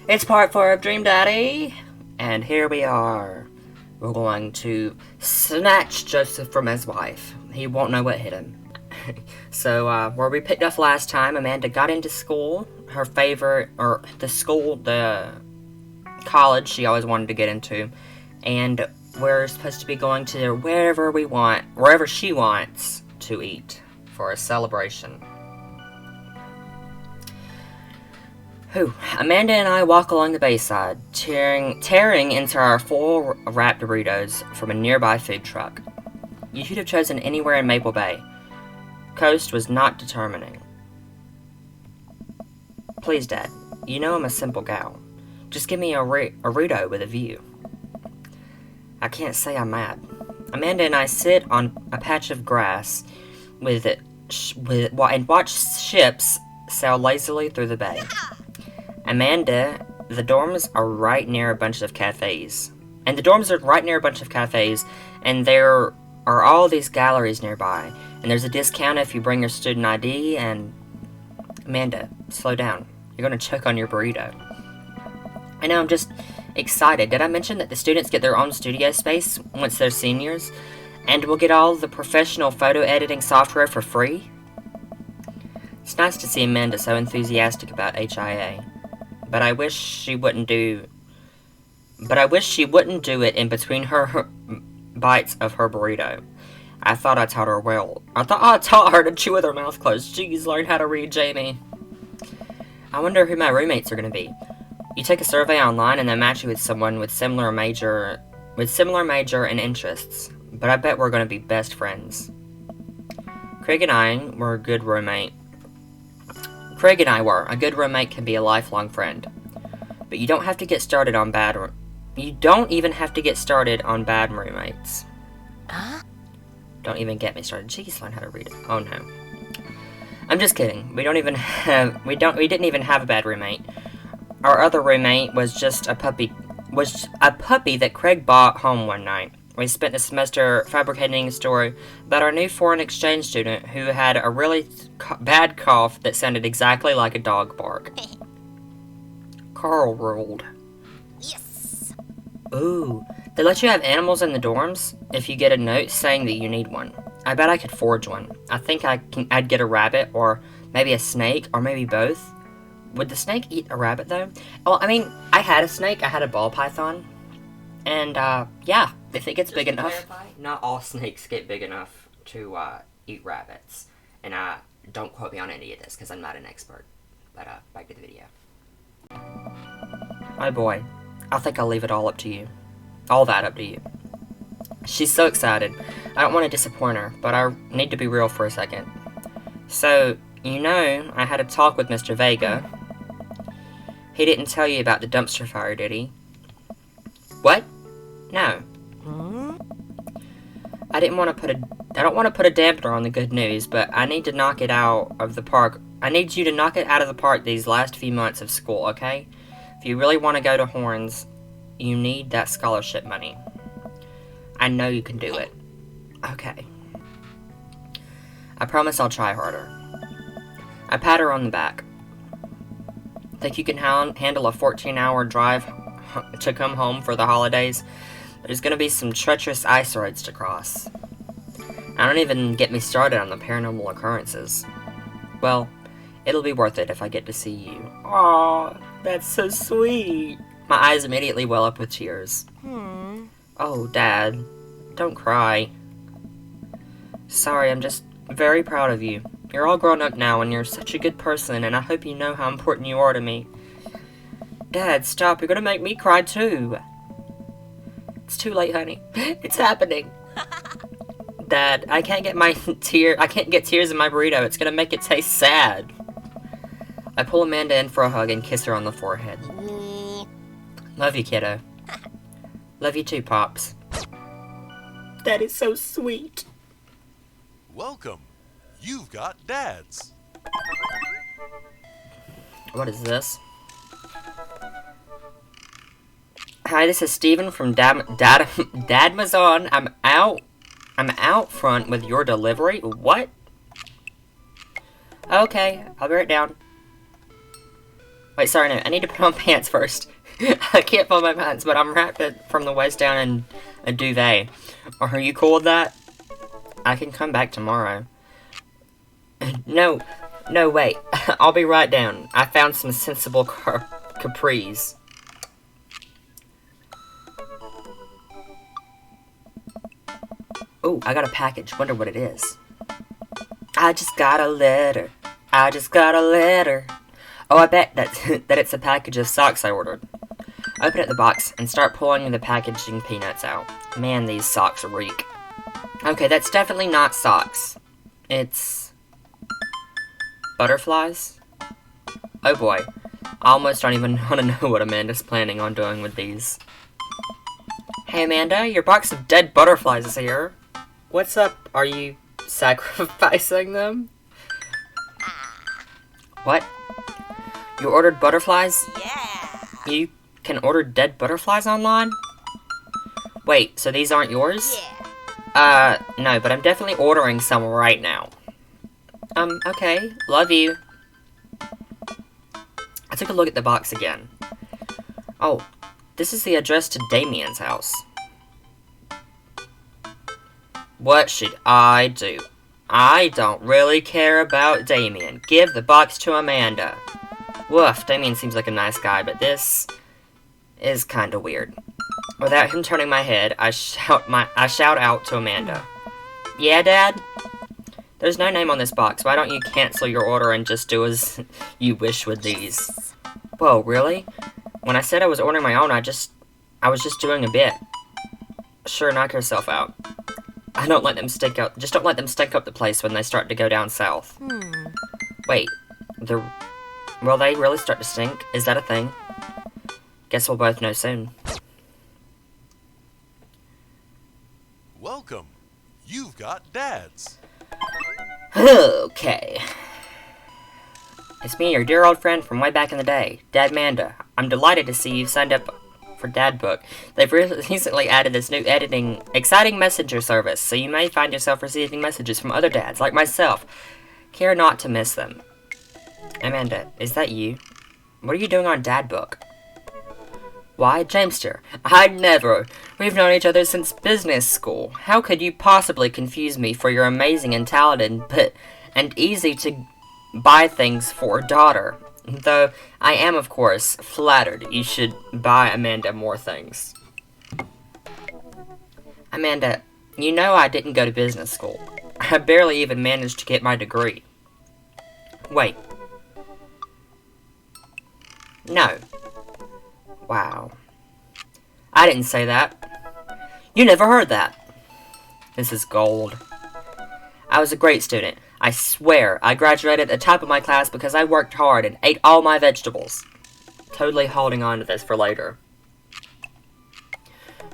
It's part 4 of Dream Daddy, and here we are. We're going to snatch Joseph from his wife. He won't know what hit him. So, where we picked up last time, Amanda got into school. Her favorite, or the college she always wanted to get into. And we're supposed to be going to wherever she wants to eat for a celebration. Amanda and I walk along the bayside, tearing into our full wrapped burritos from a nearby food truck. You should have chosen anywhere in Maple Bay. Coast was not determining. Please, Dad, you know I'm a simple gal. Just give me a burrito with a view. I can't say I'm mad. Amanda and I sit on a patch of grass and watch ships sail lazily through the bay. Amanda, the dorms are right near a bunch of cafes. And there are all these galleries nearby. And there's a discount if you bring your student ID, and... Amanda, slow down. You're gonna choke on your burrito. I know, I'm just excited. Did I mention that the students get their own studio space once they're seniors? And we'll get all the professional photo editing software for free? It's nice to see Amanda so enthusiastic about HIA. But I wish she wouldn't do it in between her bites of her burrito. I thought I taught her well. I thought I taught her to chew with her mouth closed. Jeez, learn how to read, Jamie. I wonder who my roommates are gonna be. You take a survey online and they match you with someone with similar major and interests. But I bet we're gonna be best friends. Craig and I were a good roommate can be a lifelong friend. But you don't have to get started on you don't even have to get started on bad roommates. Huh? Don't even get me started. Jeez, learn how to read it. Oh no. I'm just kidding. We didn't even have a bad roommate. Our other roommate was a puppy that Craig bought home one night. We spent the semester fabricating a story about our new foreign exchange student who had a really bad cough that sounded exactly like a dog bark. Carl ruled. Yes. Ooh, they let you have animals in the dorms if you get a note saying that you need one. I bet I could forge one. I think I'd get a rabbit, or maybe a snake, or maybe both. Would the snake eat a rabbit, though? Well, I mean, I had a snake. I had a ball python. And, yeah, if it gets big enough... Not all snakes get big enough to, eat rabbits. And, don't quote me on any of this, because I'm not an expert. But, back to the video. My boy, I think I'll leave it all up to you. All that up to you. She's so excited. I don't want to disappoint her, but I need to be real for a second. So, you know, I had a talk with Mr. Vega. He didn't tell you about the dumpster fire, did he? What? No. I don't want to put a dampener on the good news, but I need to knock it out of the park. I need you to knock it out of the park these last few months of school, okay? If you really want to go to Horns, you need that scholarship money. I know you can do it. Okay. I promise I'll try harder. I pat her on the back. Think you can handle a 14-hour drive to come home for the holidays? There's gonna be some treacherous ice roads to cross. I don't even get me started on the paranormal occurrences. Well, it'll be worth it if I get to see you. Aw, that's so sweet. My eyes immediately well up with tears. Oh, Dad, don't cry. Sorry, I'm just very proud of you. You're all grown up now, and you're such a good person, and I hope you know how important you are to me. Dad, stop. You're gonna make me cry, too. It's too late, honey. It's happening. Dad, I can't get tears in my burrito. It's gonna make it taste sad. I pull Amanda in for a hug and kiss her on the forehead. Love you, kiddo. Love you too, Pops. That is so sweet. Welcome. You've got dads. What is this? Hi, this is Steven from Dadmazon. I'm out front with your delivery. What? Okay, I'll be right down. Wait, sorry, no. I need to put on pants first. I can't find my pants, but I'm wrapped it from the waist down in a duvet. Are you cool with that? I can come back tomorrow. No, wait. I'll be right down. I found some sensible capris. Oh, I got a package. Wonder what it is. I just got a letter. Oh, I bet that it's a package of socks I ordered. Open up the box and start pulling the packaging peanuts out. Man, these socks reek. Okay, that's definitely not socks. It's butterflies? Oh boy. I almost don't even want to know what Amanda's planning on doing with these. Hey Amanda, your box of dead butterflies is here. What's up? Are you sacrificing them? What? You ordered butterflies? Yeah. You can order dead butterflies online? Wait, so these aren't yours? Yeah. No, but I'm definitely ordering some right now. Okay. Love you. I took a look at the box again. Oh, this is the address to Damien's house. What should I do? I don't really care about Damien. Give the box to Amanda. Woof, Damien seems like a nice guy, but this is kinda weird. Without him turning my head, I shout out to Amanda. Yeah, Dad? There's no name on this box. Why don't you cancel your order and just do as you wish with these? Whoa, really? When I said I was ordering my own, I was just doing a bit. Sure, knock yourself out. Just don't let them stink up the place when they start to go down south. Wait, will they really start to stink? Is that a thing? Guess we'll both know soon. Welcome. You've got dads. Okay. It's me, your dear old friend from way back in the day, Dad Manda. I'm delighted to see you've signed up for Dad Book. They've recently added this new exciting messenger service, so you may find yourself receiving messages from other dads, like myself. Care not to miss them. Amanda, is that you? What are you doing on Dad Book? Why, Jamester, I'd never. We've known each other since business school. How could you possibly confuse me for your amazing and talented, and easy to buy things for daughter? Though I am, of course, flattered you should buy Amanda more things. Amanda, you know I didn't go to business school. I barely even managed to get my degree. Wait. No. Wow. I didn't say that. You never heard that. This is gold. I was a great student. I swear, I graduated at the top of my class because I worked hard and ate all my vegetables. Totally holding on to this for later.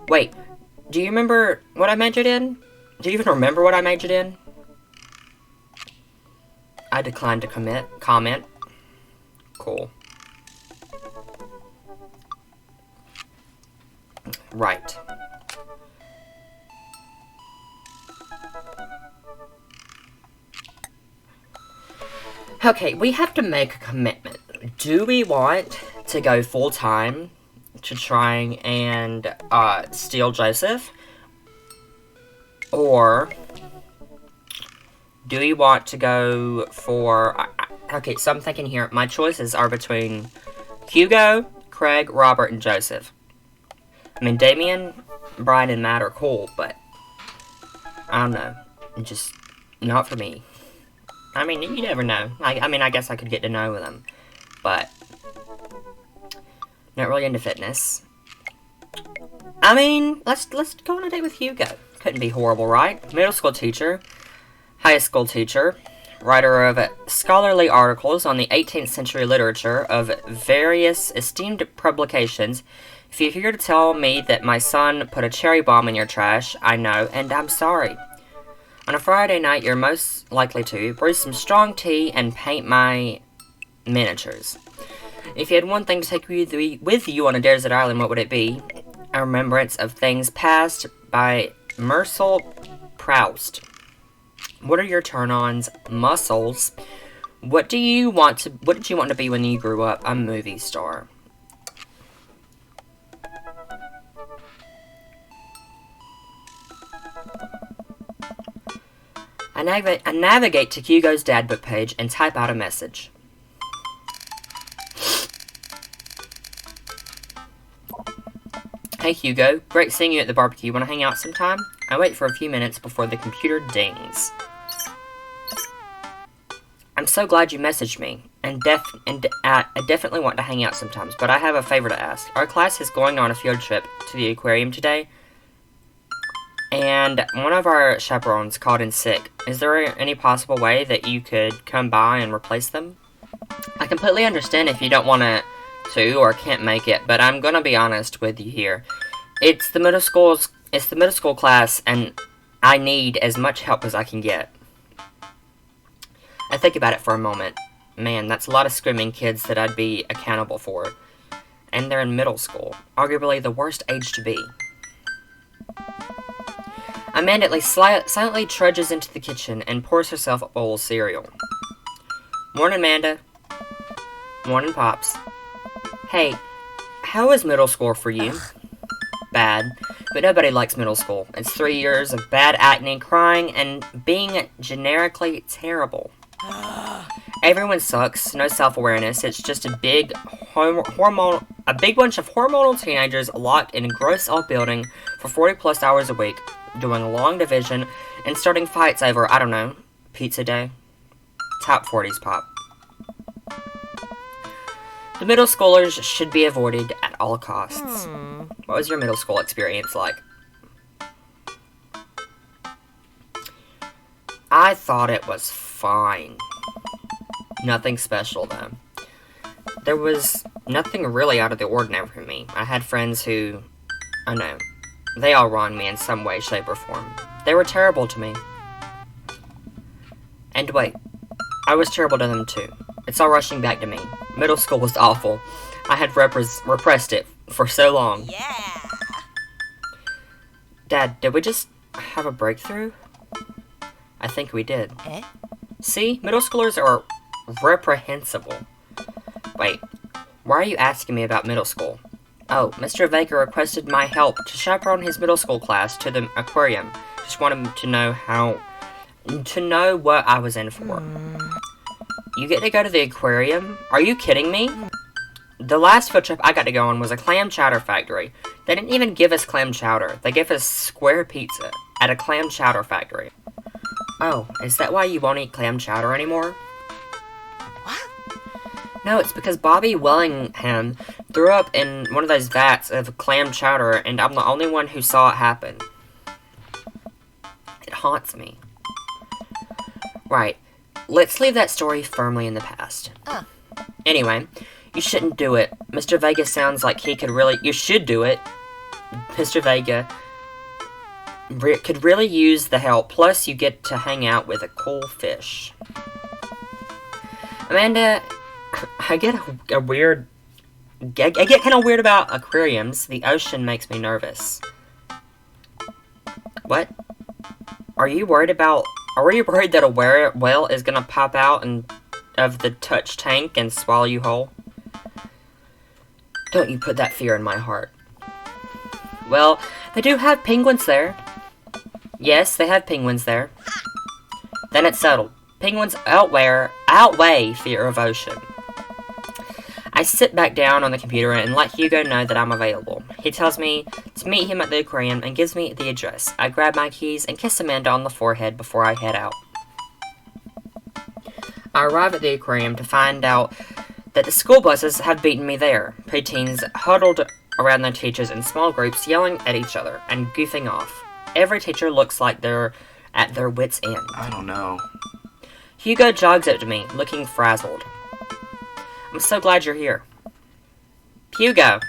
Wait, do you remember what I majored in? Do you even remember what I majored in? I declined to comment. Cool. Right. Okay, we have to make a commitment. Do we want to go full-time to trying and steal Joseph? Or do we want to go for... okay, so I'm thinking here, my choices are between Hugo, Craig, Robert, and Joseph. I mean, Damien, Brian, and Matt are cool, but I don't know. Just not for me. I mean, you never know. I mean, I guess I could get to know them, but not really into fitness. I mean, let's go on a date with Hugo. Couldn't be horrible, right? Middle school teacher, high school teacher, writer of scholarly articles on the 18th century literature of various esteemed publications. If you're here to tell me that my son put a cherry bomb in your trash, I know, and I'm sorry. On a Friday night, you're most likely to brew some strong tea and paint my miniatures. If you had one thing to take with you on a desert island, what would it be? A remembrance of things past by Marcel Proust. What are your turn-ons? Muscles. What did you want to be when you grew up? A movie star. I navigate to Hugo's Dadbook page and type out a message. Hey Hugo, great seeing you at the barbecue. Want to hang out sometime? I wait for a few minutes before the computer dings. I'm so glad you messaged me, I definitely want to hang out sometimes, but I have a favor to ask. Our class is going on a field trip to the aquarium today, and one of our chaperones called in sick. Is there any possible way that you could come by and replace them? I completely understand if you don't want to or can't make it, but I'm gonna be honest with you here. It's the middle school class, and I need as much help as I can get. I think about it for a moment. Man, that's a lot of screaming kids that I'd be accountable for. And they're in middle school, arguably the worst age to be. Amanda silently trudges into the kitchen and pours herself a bowl of cereal. Morning, Amanda. Morning, Pops. Hey, how is middle school for you? Bad, but nobody likes middle school. It's 3 years of bad acne, crying, and being generically terrible. Everyone sucks, no self-awareness. It's just a big bunch of hormonal teenagers locked in a gross old building for 40+ hours a week, doing long division and starting fights over, I don't know, pizza day. Top 40s pop. The middle schoolers should be avoided at all costs. What was your middle school experience like? I thought it was fine. Nothing special, though. There was nothing really out of the ordinary for me. I had friends who, I know, they all wronged me in some way, shape, or form. They were terrible to me. And wait, I was terrible to them too. It's all rushing back to me. Middle school was awful. I had repressed it for so long. Yeah. Dad, did we just have a breakthrough? I think we did. Eh? See, middle schoolers are reprehensible. Wait, why are you asking me about middle school? Oh, Mr. Vega requested my help to chaperone his middle school class to the aquarium. Just wanted to know what I was in for. You get to go to the aquarium? Are you kidding me? The last field trip I got to go on was a clam chowder factory. They didn't even give us clam chowder. They gave us square pizza at a clam chowder factory. Oh, is that why you won't eat clam chowder anymore? What? No, it's because Bobby Wellingham threw up in one of those vats of clam chowder, and I'm the only one who saw it happen. It haunts me. Right. Let's leave that story firmly in the past. Anyway, you shouldn't do it. Mr. Vega sounds like he could really... You should do it. Mr. Vega could really use the help. Plus, you get to hang out with a cool fish. Amanda, I get kind of weird about aquariums. The ocean makes me nervous. What? Are you worried that a whale is gonna pop out of the touch tank and swallow you whole? Don't you put that fear in my heart. Well, they do have penguins there. Yes, they have penguins there. Then it's settled. Penguins outweigh fear of ocean. I sit back down on the computer and let Hugo know that I'm available. He tells me to meet him at the aquarium and gives me the address. I grab my keys and kiss Amanda on the forehead before I head out. I arrive at the aquarium to find out that the school buses have beaten me there. Preteens huddled around their teachers in small groups, yelling at each other and goofing off. Every teacher looks like they're at their wits' end. I don't know. Hugo jogs up to me, looking frazzled. I'm so glad you're here. Hugo.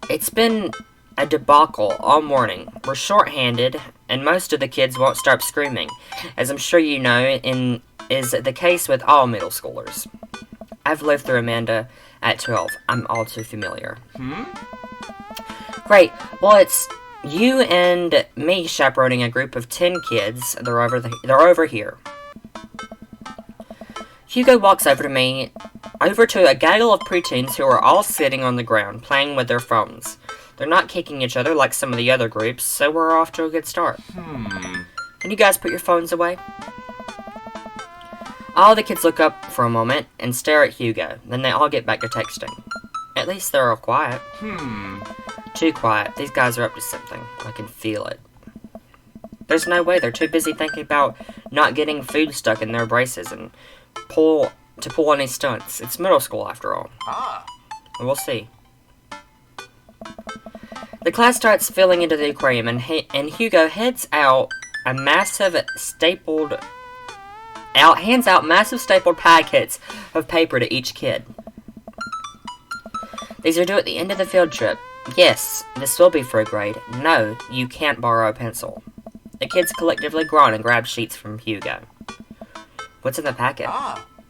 It's been a debacle all morning. We're short-handed, and most of the kids won't stop screaming, as I'm sure you know is the case with all middle schoolers. I've lived through Amanda at 12. I'm all too familiar. Great. Well, it's you and me chaperoning a group of 10 kids. They're over here. Hugo walks over to a gaggle of preteens who are all sitting on the ground, playing with their phones. They're not kicking each other like some of the other groups, so we're off to a good start. Can you guys put your phones away? All the kids look up for a moment and stare at Hugo, then they all get back to texting. At least they're all quiet. Too quiet. These guys are up to something. I can feel it. There's no way. They're too busy thinking about not getting food stuck in their braces and pull any stunts. It's middle school after all. We'll see. The class starts filling into the aquarium, and Hugo hands out massive stapled packets of paper to each kid. These are due at the end of the field trip. Yes, this will be for a grade. No, you can't borrow a pencil. The kids collectively groan and grab sheets from Hugo. What's in the packet?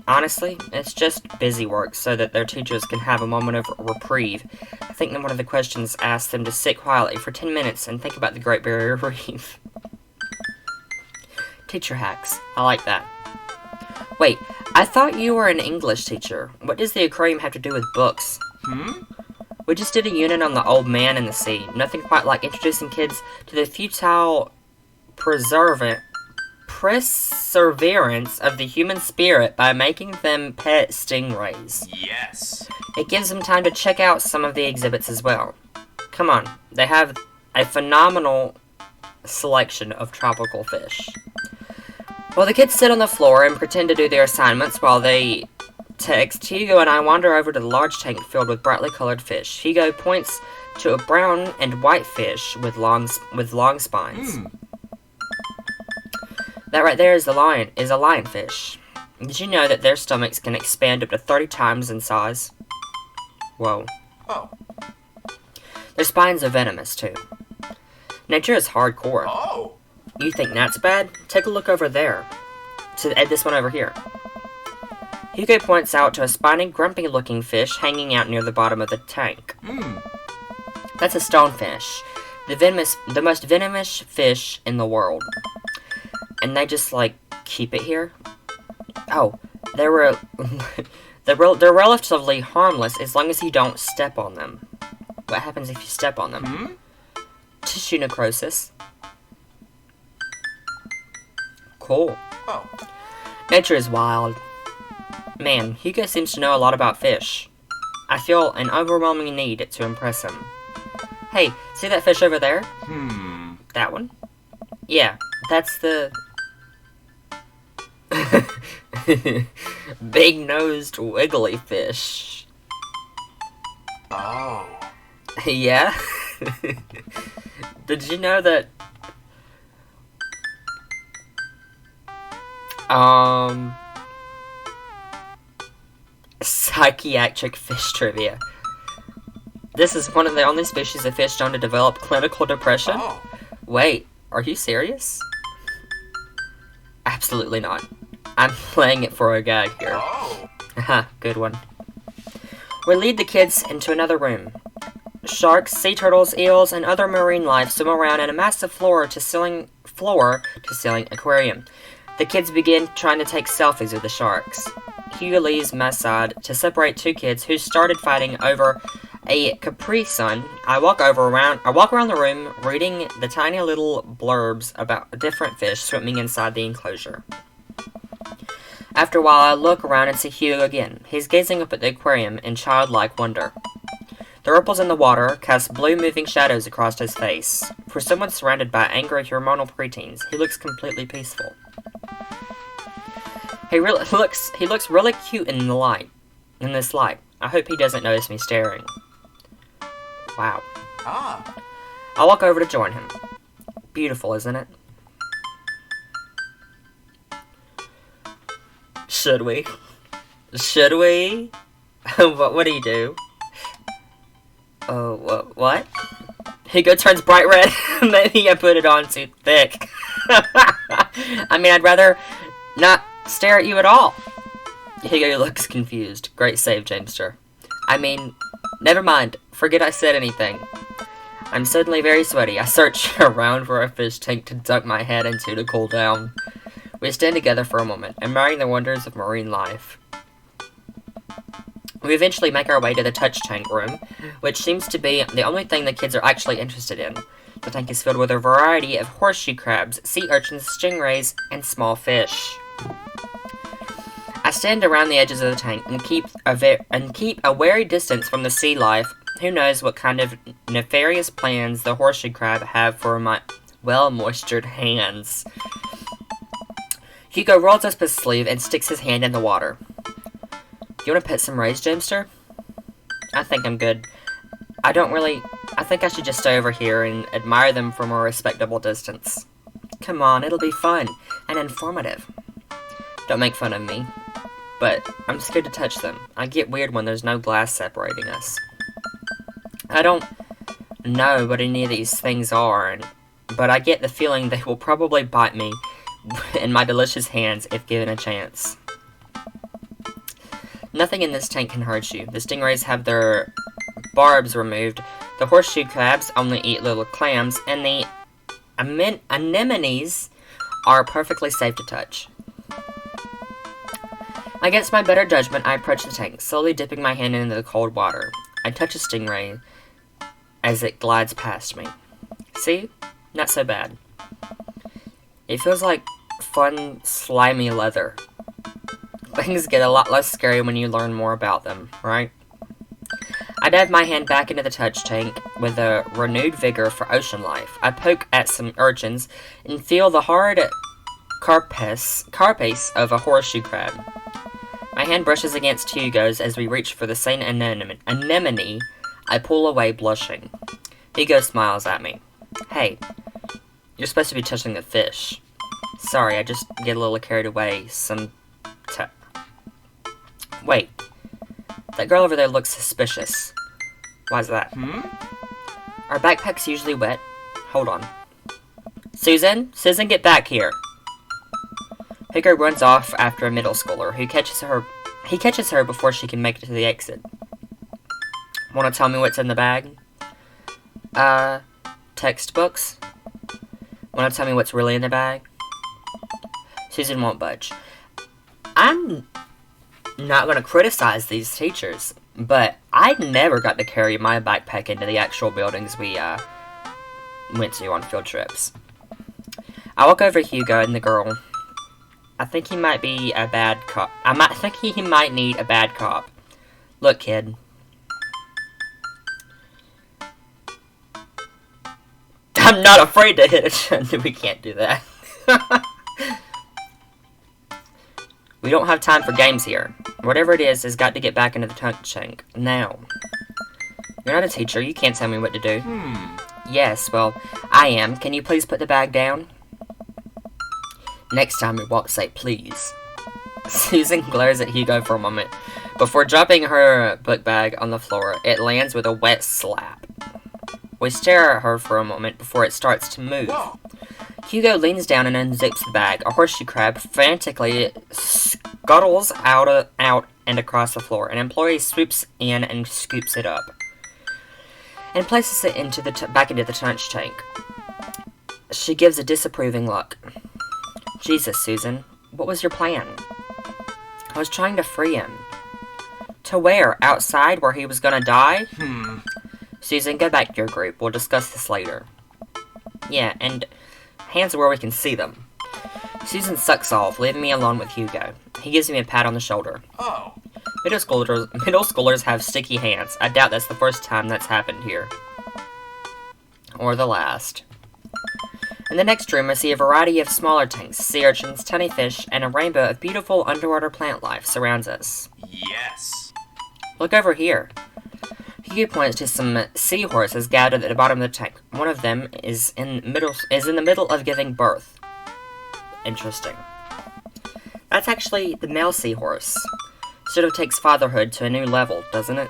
Honestly, it's just busy work so that their teachers can have a moment of reprieve. I think that one of the questions asks them to sit quietly for 10 minutes and think about the Great Barrier Reef. Teacher hacks. I like that. Wait, I thought you were an English teacher. What does the aquarium have to do with books? We just did a unit on the old man in the sea. Nothing quite like introducing kids to the futile perseverance of the human spirit by making them pet stingrays. Yes. It gives them time to check out some of the exhibits as well. Come on, they have a phenomenal selection of tropical fish. Well, the kids sit on the floor and pretend to do their assignments while they text. Hugo and I wander over to the large tank filled with brightly colored fish. Hugo points to a brown and white fish with long spines. That right there is a lionfish. Did you know that their stomachs can expand up to 30 times in size? Whoa. Oh. Their spines are venomous, too. Nature is hardcore. Oh. You think that's bad? Take a look over there. Add this one over here. Hugo points out to a spiny, grumpy-looking fish hanging out near the bottom of the tank. That's a stonefish, the most venomous fish in the world. And they just, keep it here? Oh, they're relatively harmless as long as you don't step on them. What happens if you step on them? Tissue necrosis. Cool. Oh. Nature is wild. Man, Hugo seems to know a lot about fish. I feel an overwhelming need to impress him. Hey, see that fish over there? That one? Yeah, that's the... big-nosed wiggly fish. Oh. Yeah? Did you know that... Psychiatric fish trivia. This is one of the only species of fish known to develop clinical depression. Oh. Wait, are you serious? Absolutely not. I'm playing it for a gag here. Oh. Haha, good one. We lead the kids into another room. Sharks, sea turtles, eels, and other marine life swim around in a massive floor-to-ceiling aquarium. The kids begin trying to take selfies with the sharks. Hugo leaves my side to separate two kids who started fighting over a Capri Sun. I walk around the room, reading the tiny little blurbs about different fish swimming inside the enclosure. After a while, I look around and see Hugo again. He's gazing up at the aquarium in childlike wonder. The ripples in the water cast blue moving shadows across his face. For someone surrounded by angry hormonal preteens, he looks completely peaceful. He looks really cute in this light. I hope he doesn't notice me staring. Wow. Ah. I walk over to join him. Beautiful, isn't it? Should we? Should we? What do you do? Oh, what? Hugo turns bright red. Maybe I put it on too thick. I mean, I'd rather not stare at you at all. Hugo looks confused. Great save, Jamester. I mean, never mind. Forget I said anything. I'm suddenly very sweaty. I search around for a fish tank to dunk my head into to cool down. We stand together for a moment, admiring the wonders of marine life. We eventually make our way to the touch tank room, which seems to be the only thing the kids are actually interested in. The tank is filled with a variety of horseshoe crabs, sea urchins, stingrays, and small fish. I stand around the edges of the tank and keep a wary distance from the sea life. Who knows what kind of nefarious plans the horseshoe crab have for my well-moistured hands. Hugo rolls up his sleeve and sticks his hand in the water. You want to pet some rays, Jamester? I think I'm good. I think I should just stay over here and admire them from a respectable distance. Come on, it'll be fun and informative. Don't make fun of me. But I'm scared to touch them. I get weird when there's no glass separating us. I don't know what any of these things are, but I get the feeling they will probably bite me in my delicious hands if given a chance. Nothing in this tank can hurt you. The stingrays have their barbs removed. The horseshoe crabs only eat little clams, and the anemones are perfectly safe to touch. Against my better judgment, I approach the tank, slowly dipping my hand into the cold water. I touch a stingray as it glides past me. See? Not so bad. It feels like fun, slimy leather. Things get a lot less scary when you learn more about them, right? I dive my hand back into the touch tank with a renewed vigor for ocean life. I poke at some urchins and feel the hard carapace of a horseshoe crab. My hand brushes against Hugo's as we reach for the same anemone. I pull away, blushing. Hugo smiles at me. Hey, you're supposed to be touching the fish. Sorry, I just get a little carried away. Wait. That girl over there looks suspicious. Why's that? Are backpacks usually wet? Hold on. Susan, get back here. Hugo runs off after a middle schooler who catches her before she can make it to the exit. Want to tell me what's in the bag? Textbooks? Want to tell me what's really in the bag? Susan won't budge. I'm not going to criticize these teachers, but I never got to carry my backpack into the actual buildings we went to on field trips. I walk over Hugo and the girl. I think he might be a bad cop. I think he might need a bad cop. Look, kid. I'm not afraid to hit it. We can't do that. We don't have time for games here. Whatever it is has got to get back into the touch tank. Now. You're not a teacher. You can't tell me what to do. Yes, well, I am. Can you please put the bag down? Next time you walk, say please. Susan glares at Hugo for a moment. Before dropping her book bag on the floor, it lands with a wet slap. We stare at her for a moment before it starts to move. Whoa. Hugo leans down and unzips the bag. A horseshoe crab frantically scuttles out and across the floor. An employee swoops in and scoops it up. And places it back into the touch tank. She gives a disapproving look. Jesus, Susan, what was your plan? I was trying to free him. To where? Outside where he was gonna die? Susan, go back to your group. We'll discuss this later. Yeah, and hands where we can see them. Susan sucks off, leaving me alone with Hugo. He gives me a pat on the shoulder. Oh. Middle schoolers have sticky hands. I doubt that's the first time that's happened here. Or the last. In the next room, I see a variety of smaller tanks, sea urchins, tiny fish, and a rainbow of beautiful underwater plant life surrounds us. Yes. Look over here. Hugo points to some seahorses gathered at the bottom of the tank. One of them is in the middle of giving birth. Interesting. That's actually the male seahorse. Sort of takes fatherhood to a new level, doesn't it?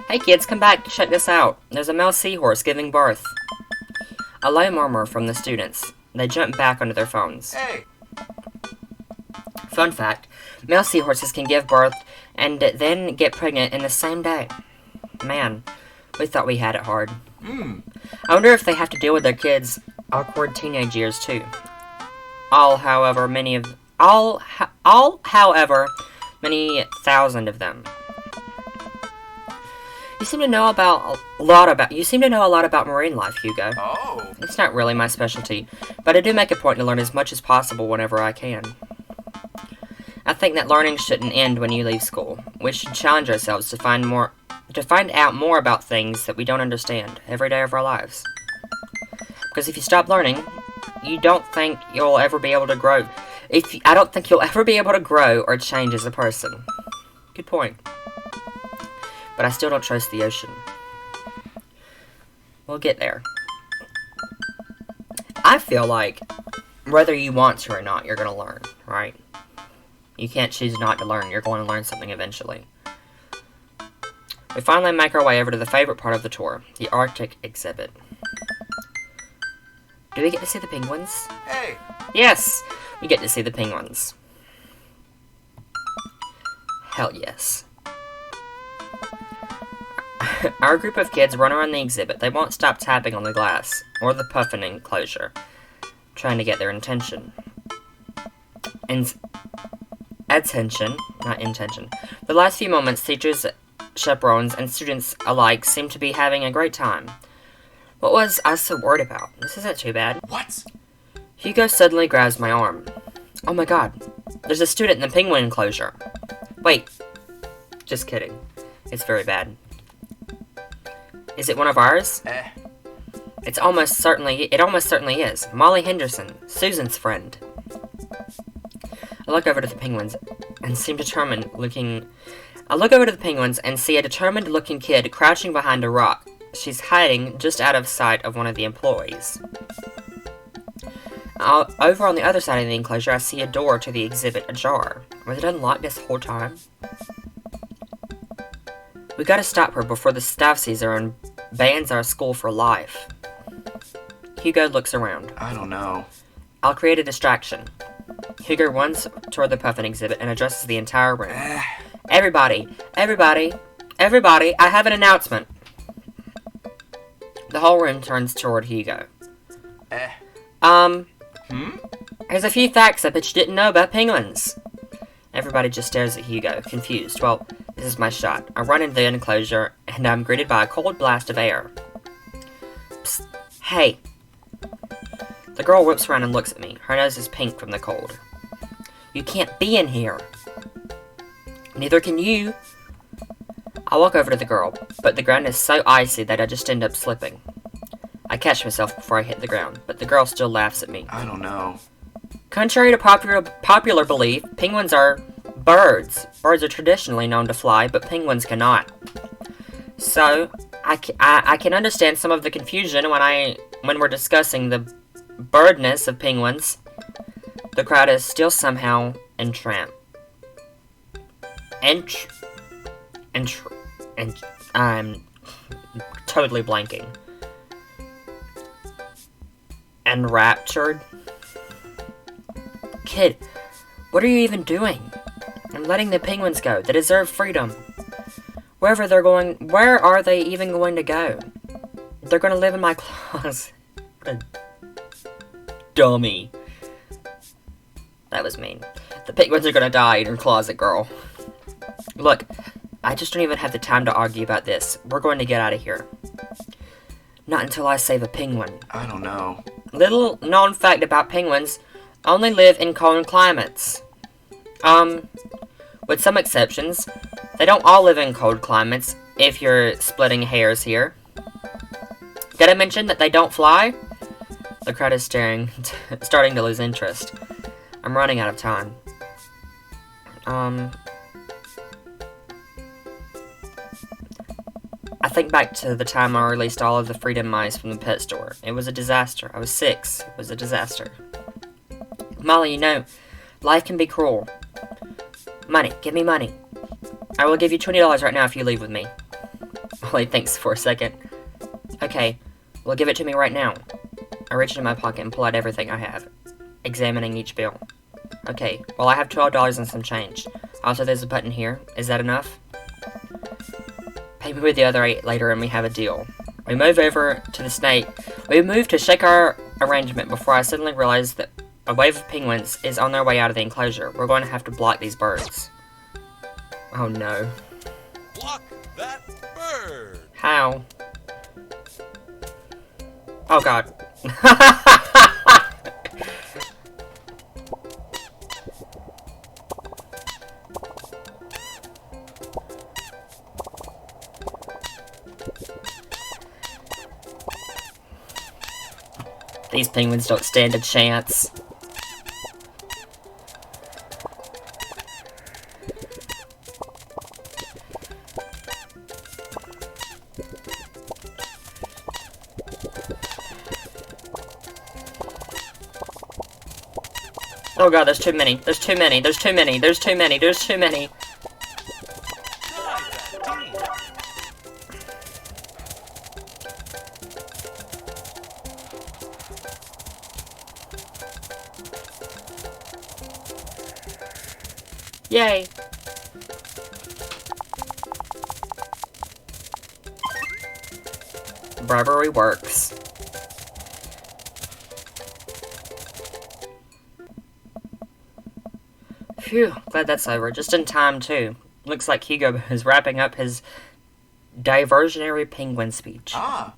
Hey kids, come back, check this out. There's a male seahorse giving birth. A low murmur from the students. They jump back onto their phones. Hey. Fun fact, male seahorses can give birth and then get pregnant in the same day. Man, we thought we had it hard. I wonder if they have to deal with their kids' awkward teenage years too. However, many thousand of them. You seem to know a lot about marine life, Hugo. Oh. It's not really my specialty, but I do make a point to learn as much as possible whenever I can. I think that learning shouldn't end when you leave school. We should challenge ourselves to find out more about things that we don't understand every day of our lives. Because if you stop learning, I don't think you'll ever be able to grow or change as a person. Good point. But I still don't trust the ocean. We'll get there. I feel like whether you want to or not, you're going to learn, right? You can't choose not to learn. You're going to learn something eventually. We finally make our way over to the favorite part of the tour, the Arctic exhibit. Do we get to see the penguins? Hey. Yes! We get to see the penguins. Hell yes. Our group of kids run around the exhibit. They won't stop tapping on the glass, or the puffin enclosure, trying to get their attention. Attention, not intention. The last few moments, teachers, chaperones, and students alike seem to be having a great time. What was I so worried about? This isn't too bad. What? Hugo suddenly grabs my arm. Oh my god, there's a student in the penguin enclosure. Wait, just kidding. It's very bad. Is it one of ours? It almost certainly is. Molly Henderson, Susan's friend. I look over to the penguins and see a determined-looking kid crouching behind a rock. She's hiding just out of sight of one of the employees. Over on the other side of the enclosure, I see a door to the exhibit ajar. Was it unlocked this whole time? We gotta stop her before the staff sees her and bans our school for life. Hugo looks around. I don't know. I'll create a distraction. Hugo runs toward the puffin exhibit and addresses the entire room. Everybody, I have an announcement. The whole room turns toward Hugo. Here's a few facts I bet you didn't know about penguins. Everybody just stares at Hugo, confused. Well, this is my shot. I run into the enclosure, and I'm greeted by a cold blast of air. Psst, hey. The girl whips around and looks at me. Her nose is pink from the cold. You can't be in here. Neither can you. I walk over to the girl, but the ground is so icy that I just end up slipping. I catch myself before I hit the ground, but the girl still laughs at me. I don't know. Contrary to popular belief, penguins are birds. Birds are traditionally known to fly, but penguins cannot. So, I can understand some of the confusion when we're discussing the birdness of penguins. The crowd is still somehow entranced. I'm totally blanking. Enraptured? Kid, what are you even doing? I'm letting the penguins go. They deserve freedom. Wherever they're going, where are they even going to go? They're gonna live in my closet. What a dummy. That was mean. The penguins are gonna die in your closet, girl. Look, I just don't even have the time to argue about this. We're going to get out of here. Not until I save a penguin. I don't know. Little known fact about penguins, only live in cold climates. With some exceptions, they don't all live in cold climates, if you're splitting hairs here. Did I mention that they don't fly? The crowd is starting to lose interest. I'm running out of time. I think back to the time I released all of the freedom mice from the pet store. It was a disaster. I was 6. It was a disaster. Molly, you know, life can be cruel. Money. Give me money. I will give you $20 right now if you leave with me. Molly thinks for a second. Okay, well, give it to me right now. I reach into my pocket and pull out everything I have, examining each bill. Okay, well, I have $12 and some change. Also, there's a button here. Is that enough? Pay me with the other 8 later and we have a deal. We move over to the snake. We move to shake our arrangement before I suddenly realize that a wave of penguins is on their way out of the enclosure. We're going to have to block these birds. Oh no. Block that bird! Bird. How? Oh god. These penguins don't stand a chance. Oh god, there's too many. There's too many. There's too many. There's too many. There's too many. Yay! Bribery works. Phew, glad that's over. Just in time, too. Looks like Hugo is wrapping up his diversionary penguin speech. Ah.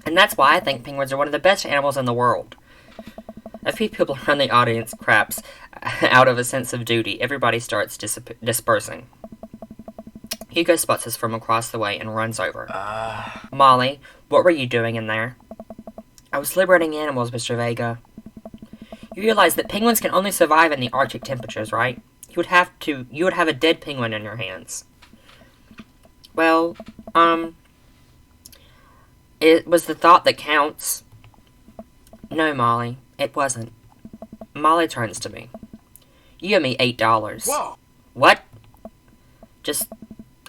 And that's why I think penguins are one of the best animals in the world. A few people around the audience craps out of a sense of duty. Everybody starts dispersing. Hugo spots us from across the way and runs over. Molly, what were you doing in there? I was liberating animals, Mr. Vega. You realize that penguins can only survive in the Arctic temperatures, right? You would have a dead penguin in your hands. Well, it was the thought that counts. No, Molly, it wasn't. Molly turns to me. You owe me $8. Whoa. What?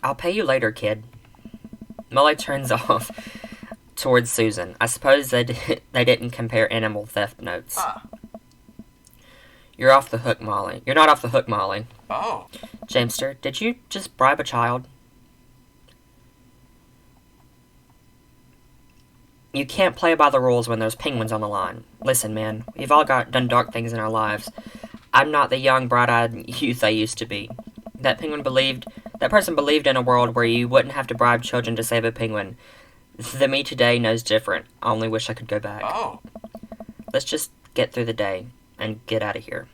I'll pay you later, kid. Molly turns off towards Susan. I suppose they didn't compare animal theft notes. You're off the hook, Molly. You're not off the hook, Molly. Oh. Jamester, did you just bribe a child? You can't play by the rules when there's penguins on the line. Listen, man, we've all done dark things in our lives. I'm not the young, bright-eyed youth I used to be. That person believed in a world where you wouldn't have to bribe children to save a penguin. The me today knows different. I only wish I could go back. Oh. Let's just get through the day and get out of here.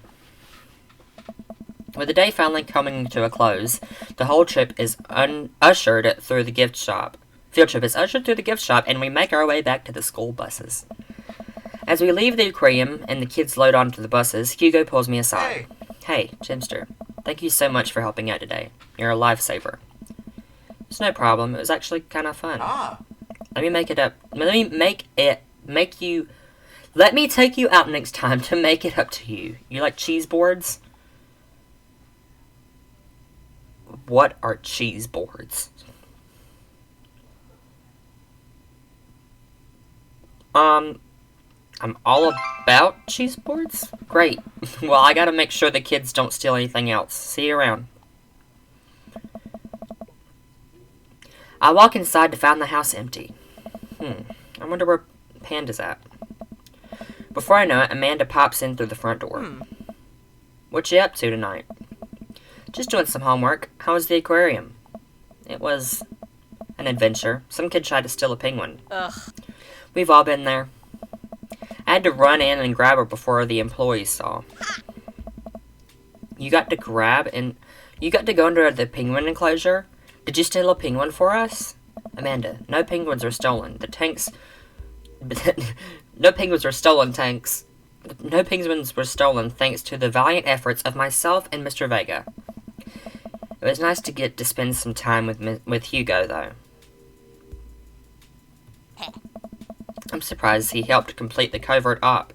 With the day finally coming to a close, the whole trip is ushered through the gift shop. Field trip is ushered through the gift shop, and we make our way back to the school buses. As we leave the aquarium and the kids load onto the buses, Hugo pulls me aside. Hey, Jimster, thank you so much for helping out today. You're a lifesaver. It's no problem. It was actually kind of fun. Let me take you out next time to make it up to you. You like cheese boards? What are cheese boards? I'm all about cheese boards? Great. Well, I gotta make sure the kids don't steal anything else. See you around. I walk inside to find the house empty. I wonder where Panda's at. Before I know it, Amanda pops in through the front door. What you up to tonight? Just doing some homework. How was the aquarium? It was an adventure. Some kid tried to steal a penguin. Ugh. We've all been there. I had to run in and grab her before the employees saw. You got to go into the penguin enclosure? Did you steal a penguin for us? Amanda, no penguins were stolen. The tanks... No penguins were stolen, tanks. No penguins were stolen thanks to the valiant efforts of myself and Mr. Vega. It was nice to get to spend some time with Hugo, though. I'm surprised he helped complete the covert op.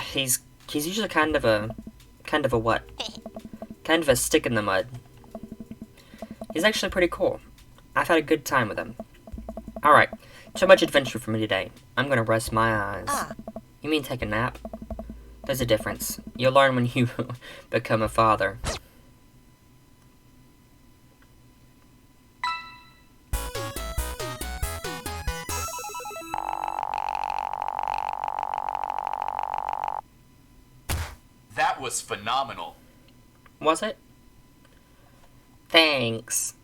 He's usually kind of a what? Kind of a stick in the mud. He's actually pretty cool. I've had a good time with him. Alright, too much adventure for me today. I'm gonna rest my eyes. You mean take a nap? There's a difference. You'll learn when you become a father. That was phenomenal. Was it? Thanks.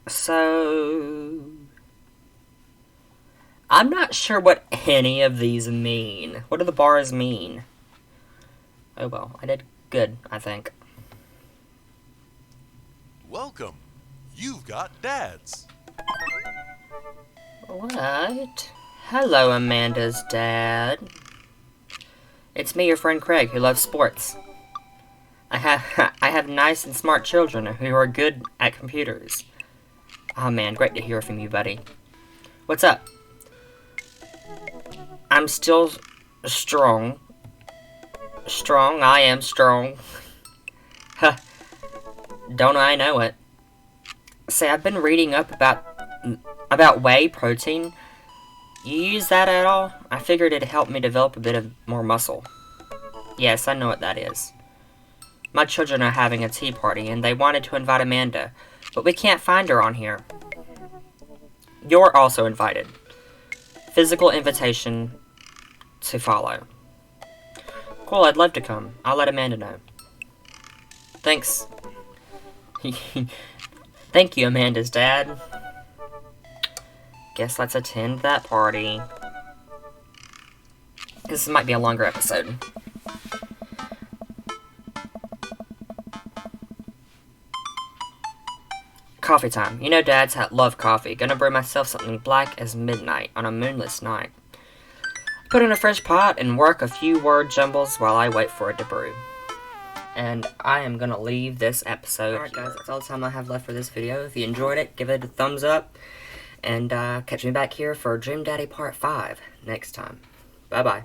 So... I'm not sure what any of these mean. What do the bars mean? Oh well, I did good, I think. Welcome. You've got dads. What? Hello, Amanda's dad. It's me, your friend Craig, who loves sports. I have nice and smart children who are good at computers. Oh man, great to hear from you, buddy. What's up? I'm still strong. Strong? I am strong. Huh. Don't I know it? Say, I've been reading up about whey protein. You use that at all? I figured it'd help me develop a bit of more muscle. Yes, I know what that is. My children are having a tea party, and they wanted to invite Amanda, but we can't find her on here. You're also invited. Physical invitation to follow. Cool, I'd love to come. I'll let Amanda know. Thanks. Thank you, Amanda's dad. Guess let's attend that party. This might be a longer episode. Coffee time. You know dads love coffee. Gonna brew myself something black as midnight on a moonless night. Put in a fresh pot and work a few word jumbles while I wait for it to brew. And I am gonna leave this episode. Alright guys, that's all the time I have left for this video. If you enjoyed it, give it a thumbs up. And catch me back here for Dream Daddy Part 5 next time. Bye-bye.